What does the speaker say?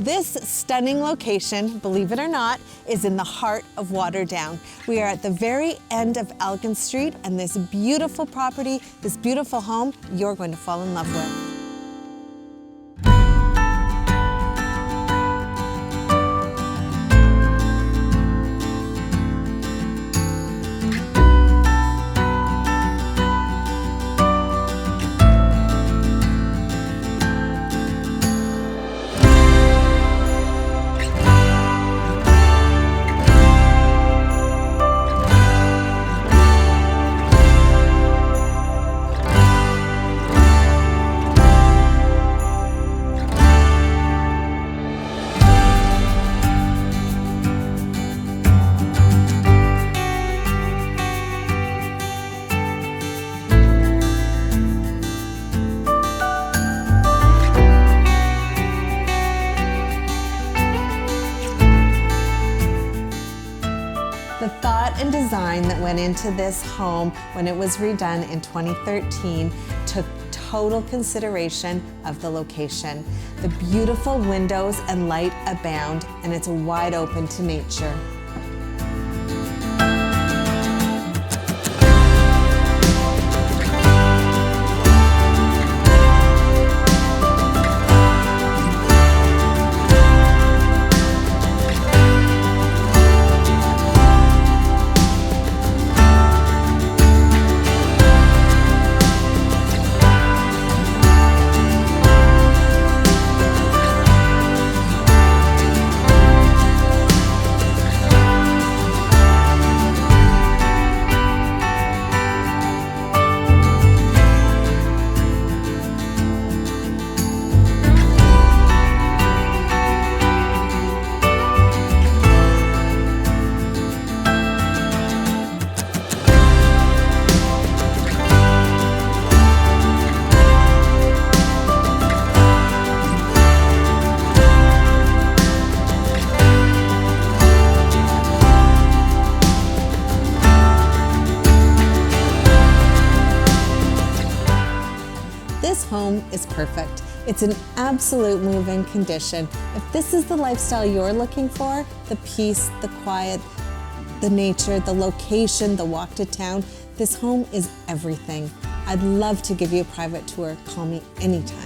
This stunning location, believe it or not, is in the heart of Waterdown. We are at the very end of Elgin Street, and this beautiful property, this beautiful home, you're going to fall in love with. The thought and design that went into this home when it was redone in 2013 took total consideration of the location. The beautiful windows and light abound, and it's wide open to nature. This home is perfect. It's an absolute move-in condition. If this is the lifestyle you're looking for, the peace, the quiet, the nature, the location, the walk to town, this home is everything. I'd love to give you a private tour. Call me anytime.